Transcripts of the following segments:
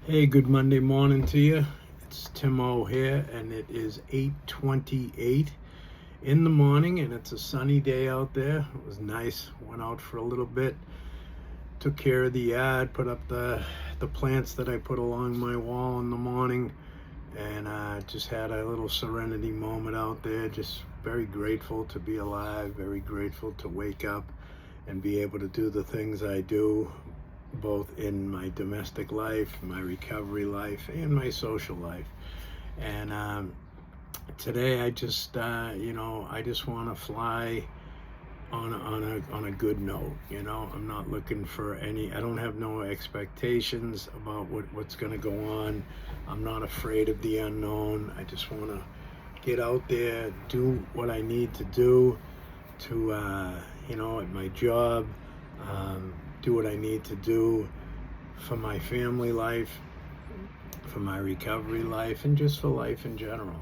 Hey, good Monday morning to you. It's Tim O here, and it is 8:28 in the morning, and it's a sunny day out there. It was nice. Went out for a little bit, took care of the yard, put up the plants that I put along my wall in the morning, and just had a little serenity moment out there. Just very grateful to be alive, very grateful to wake up and be able to do the things I do, both in my domestic life, my recovery life, and my social life. And today, I just want to fly on a good note. I'm not looking for any. I don't have no expectations about what's going to go on. I'm not afraid of the unknown. I just want to get out there, do what I need to do to, at my job. Do what I need to do for my family life, for my recovery life, and just for life in general.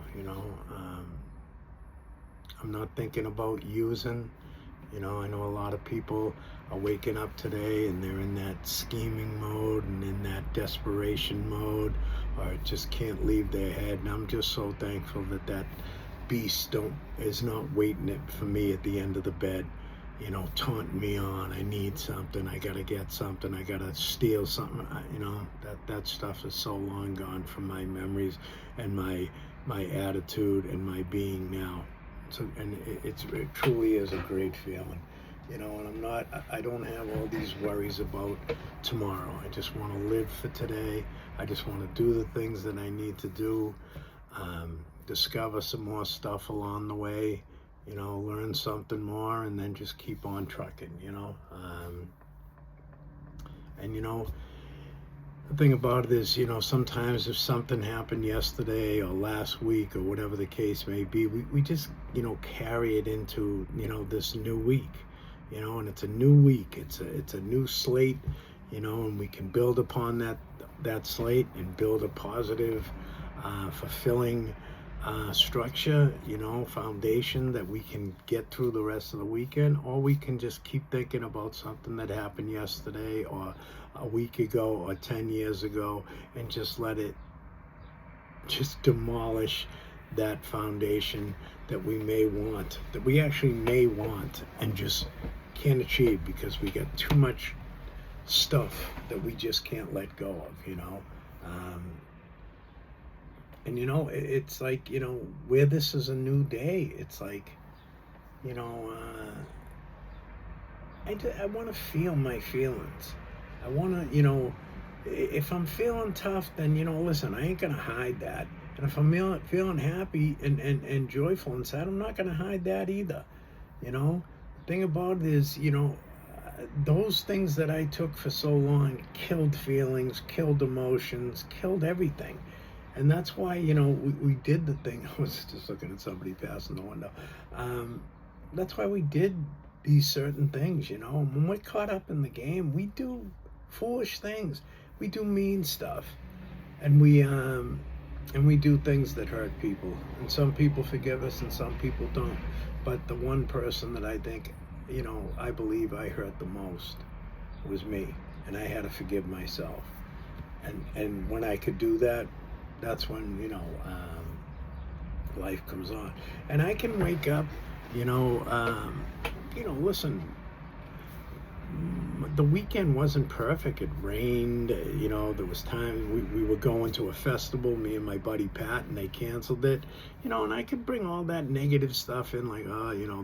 I'm not thinking about using. I know a lot of people are waking up today and they're in that scheming mode and in that desperation mode, or just can't leave their head. And I'm just so thankful that beast is not waiting it for me at the end of the bed, taunting me on, I need something, I gotta get something, I gotta steal something. That stuff is so long gone from my memories and my attitude and my being now. And it truly is a great feeling, and I don't have all these worries about tomorrow. I just want to live for today. I just want to do the things that I need to do, discover some more stuff along the way, learn something more, and then just keep on trucking. The thing about it is, sometimes if something happened yesterday or last week or whatever the case may be, we just, carry it into, this new week, and it's a new week. It's a new slate, and we can build upon that slate and build a positive, fulfilling structure, foundation that we can get through the rest of the weekend, or we can just keep thinking about something that happened yesterday or a week ago or 10 years ago and just let it just demolish that foundation that we actually may want and just can't achieve because we got too much stuff that we just can't let go of. And it's like, where this is a new day, it's like, I want to feel my feelings. I want to, if I'm feeling tough, then, listen, I ain't going to hide that. And if I'm feeling happy and joyful inside, I'm not going to hide that either. The thing about it is, those things that I took for so long killed feelings, killed emotions, killed everything. And that's why, we did the thing. I was just looking at somebody passing the window. That's why we did these certain things, When we're caught up in the game, we do foolish things. We do mean stuff. And we do things that hurt people. And some people forgive us and some people don't. But the one person that I think, I believe I hurt the most was me. And I had to forgive myself. And when I could do that, that's when, life comes on. And I can wake up, listen, the weekend wasn't perfect. It rained, there was time we were going to a festival, me and my buddy Pat, and they canceled it, and I could bring all that negative stuff in, like,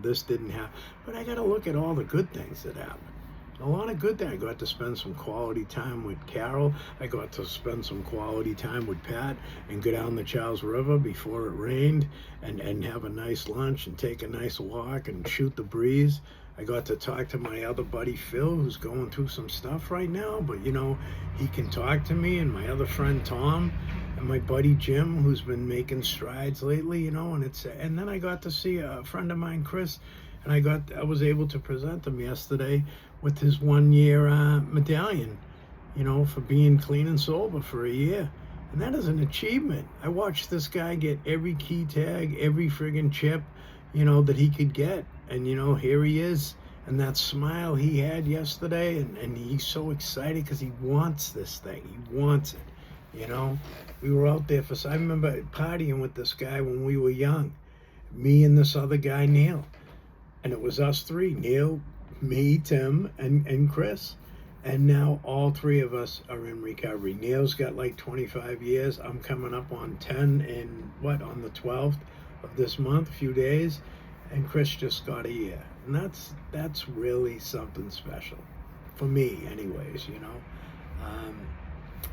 this didn't happen. But I got to look at all the good things that happened. A lot of good things. I got to spend some quality time with Carol. I got to spend some quality time with Pat and go down the Charles River before it rained and have a nice lunch and take a nice walk and shoot the breeze. I got to talk to my other buddy Phil, who's going through some stuff right now, but he can talk to me, and my other friend Tom, and my buddy Jim, who's been making strides lately, and then I got to see a friend of mine, Chris, and I was able to present him yesterday with his 1-year medallion, for being clean and sober for a year. And that is an achievement. I watched this guy get every key tag, every friggin' chip, that he could get. And, here he is. And that smile he had yesterday, and he's so excited because he wants this thing. He wants it. You know, we were out there I remember partying with this guy when we were young, me and this other guy, Neil. And it was us three, Neil, me, Tim, and Chris. And now all three of us are in recovery. Neil's got like 25 years. I'm coming up on 10 on the 12th of this month, a few days. And Chris just got a year. And that's really something special. For me, anyways, you know.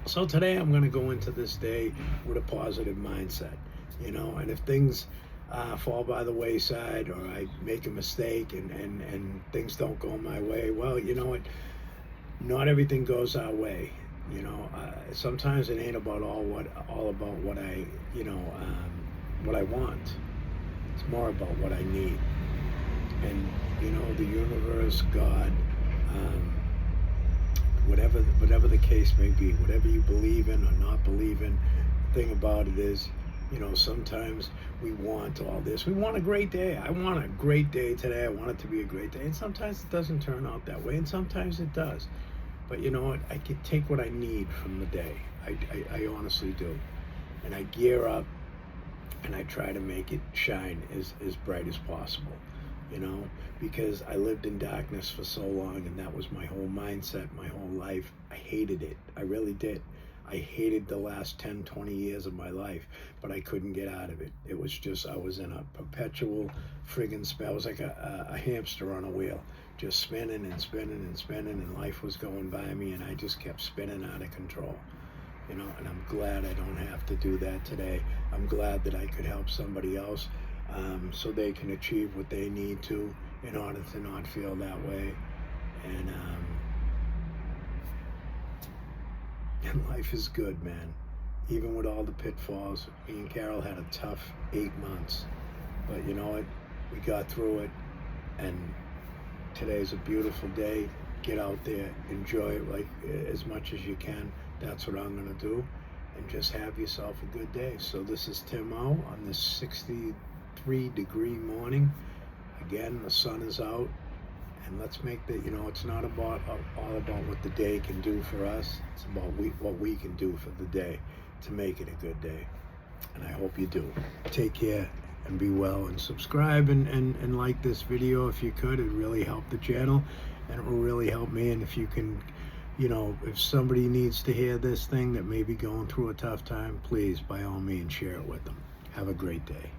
So today I'm going to go into this day with a positive mindset, you know. And if things fall by the wayside, or I make a mistake and things don't go my way, well, you know what? Not everything goes our way. You know, sometimes it ain't about all about what I, what I want. It's more about what I need. And you know, the universe, God, whatever the case may be, whatever you believe in or not believe in, the thing about it is, you know, sometimes we want all this. We want a great day. I want a great day today. I want it to be a great day. And sometimes it doesn't turn out that way, and sometimes it does. But you know what? I can take what I need from the day. I honestly do. And I gear up and I try to make it shine as bright as possible. You know, because I lived in darkness for so long, and that was my whole mindset, my whole life. I hated it. I really did. I hated the last 10, 20 years of my life, but I couldn't get out of it. It was just, I was in a perpetual friggin' spell. I was like a hamster on a wheel, just spinning and spinning and spinning, and life was going by me, and I just kept spinning out of control. You know, and I'm glad I don't have to do that today. I'm glad that I could help somebody else so they can achieve what they need to in order to not feel that way. And life is good, man. Even with all the pitfalls, me and Carol had a tough 8 months. But you know what? We got through it, and today's a beautiful day. Get out there, enjoy it like as much as you can. That's what I'm gonna do, and just have yourself a good day. So this is Tim O on this 63-degree morning. Again, the sun is out, and let's make the, you know, it's not about all about what the day can do for us. It's about what we can do for the day to make it a good day. And I hope you do. Take care and be well, and subscribe and like this video if you could. It really help the channel, and it will really help me. And if you can, you know, if somebody needs to hear this thing that may be going through a tough time, please, by all means, share it with them. Have a great day.